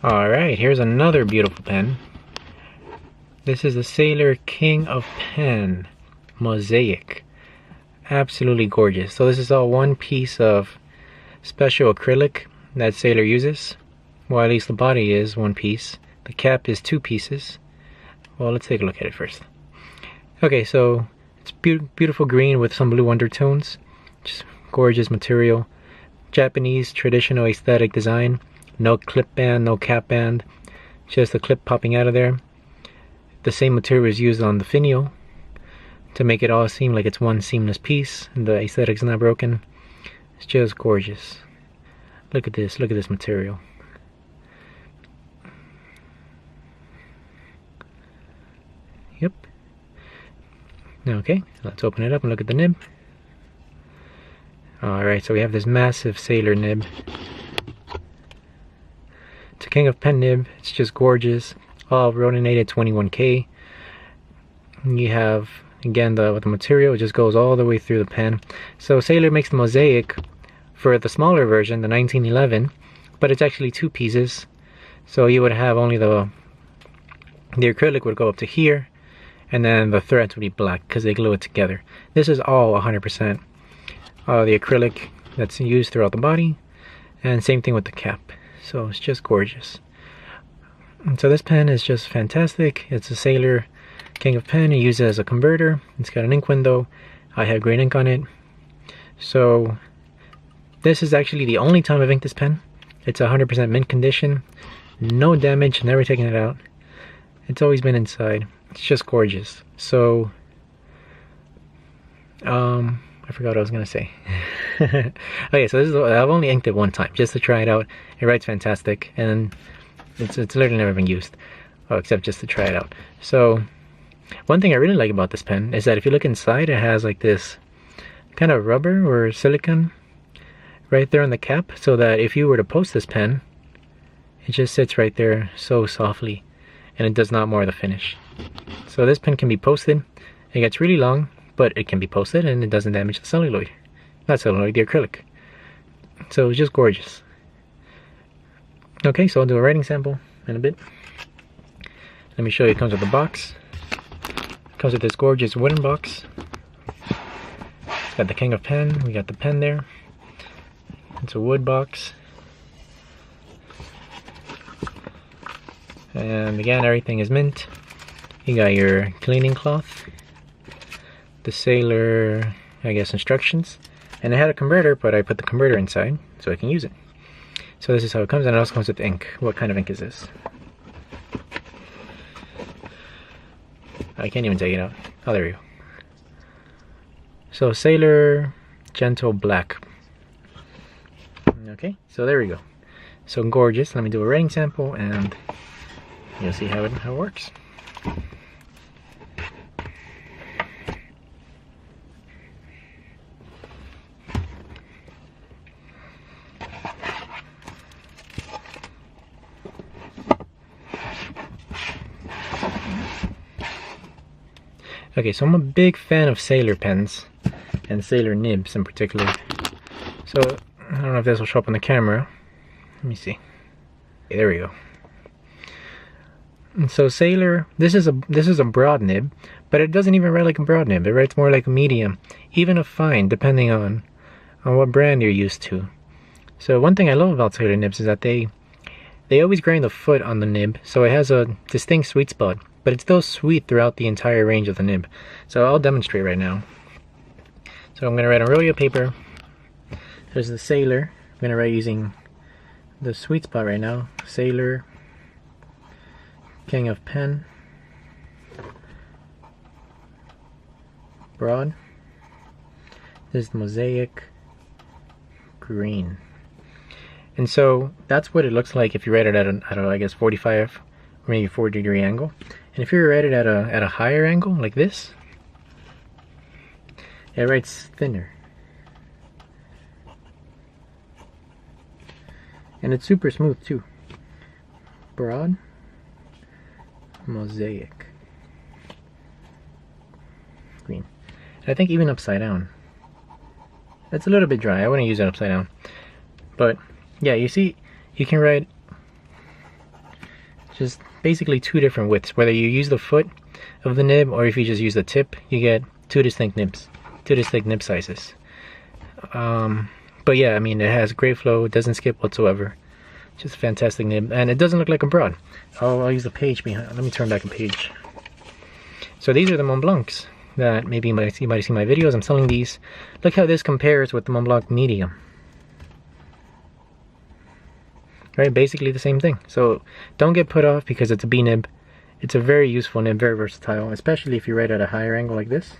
Alright, here's another beautiful pen. This is the Sailor King of Pen Mosaic. Absolutely gorgeous. So this is all one piece of special acrylic that Sailor uses. Well, at least the body is one piece. The cap is two pieces. Well, let's take a look at it first. Okay, so it's beautiful green with some blue undertones. Just gorgeous material. Japanese traditional aesthetic design. No clip band, no cap band, just a clip popping out of there. The same material is used on the finial to make it all seem like it's one seamless piece and the aesthetic's not broken. It's just gorgeous. Look at this material. Yep. Okay, let's open it up and look at the nib. Alright, so we have this massive Sailor nib. It's a King of Pen nib. It's just gorgeous. All rotinated 21K. You have, again, the material. It just goes all the way through the pen. So Sailor makes the Mosaic for the smaller version, the 1911, but it's actually two pieces. So you would have only the acrylic would go up to here, and then the threads would be black because they glue it together. This is all 100% the acrylic that's used throughout the body, and same thing with the cap. So it's just gorgeous. And so this pen is just fantastic. It's a Sailor King of Pen. You use it as a converter. It's got an ink window. I have green ink on it. So this is actually the only time I've inked this pen. It's 100% mint condition. No damage, never taken it out. It's always been inside. It's just gorgeous. So I forgot what I was gonna say. Okay, so this is, I've only inked it one time just to try it out. It writes fantastic, and it's literally never been used, except just to try it out. So one thing I really like about this pen is that if you look inside, it has like this kind of rubber or silicone right there on the cap, so that if you were to post this pen, it just sits right there so softly, and it does not mar the finish. So this pen can be posted. It gets really long, but it can be posted and it doesn't damage the celluloid. Not celluloid, the acrylic. So it's just gorgeous. Okay, so I'll do a writing sample in a bit. Let me show you. It comes with the box. It comes with this gorgeous wooden box. It's got the King of Pen. We got the pen there. It's a wood box. And again, everything is mint. You got your cleaning cloth. The Sailor, I guess, instructions. And it had a converter, but I put the converter inside so I can use it. So this is how it comes, and it also comes with ink. What kind of ink is this? I can't even take it out. Oh, there we go. So Sailor Gentle Black. Okay, so there we go. So gorgeous. Let me do a writing sample and you'll see how it works. Okay, so I'm a big fan of Sailor pens and Sailor nibs in particular. So I don't know if this will show up on the camera. Let me see. Okay, there we go. And so Sailor, this is a broad nib, but it doesn't even write like a broad nib. It writes more like a medium, even a fine, depending on what brand you're used to. So one thing I love about Sailor nibs is that they always grind the foot on the nib, so it has a distinct sweet spot, but it's still sweet throughout the entire range of the nib. So I'll demonstrate right now. So I'm going to write on Rolio paper. There's the Sailor. I'm going to write using the sweet spot right now. Sailor King of Pen. Broad. This is the Mosaic green. And so that's what it looks like if you write it at I don't know, I guess 45 or maybe 40-degree angle. And if you write it at a higher angle, like this, it writes thinner. And it's super smooth too. Broad, Mosaic, green. And I think even upside down. It's a little bit dry. I wouldn't use it upside down. But yeah, you see, you can write Just basically two different widths. Whether you use the foot of the nib or if you just use the tip, you get two distinct nibs, two distinct nib sizes. But yeah, I mean, it has great flow, it doesn't skip whatsoever. Just a fantastic nib, and it doesn't look like a broad. I'll use the page behind. Let me turn back a page. So these are the Mont Blancs that maybe you might see my videos. I'm selling these. Look how this compares with the Mont Blanc Medium. Right, basically the same thing. So don't get put off because it's a B nib. It's a very useful nib, very versatile, especially if you write at a higher angle like this.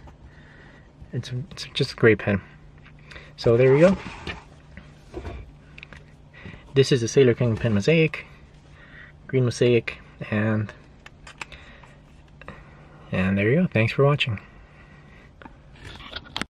It's just a great pen. So there we go. This is the Sailor King pen Mosaic, green Mosaic, and there you go. Thanks for watching.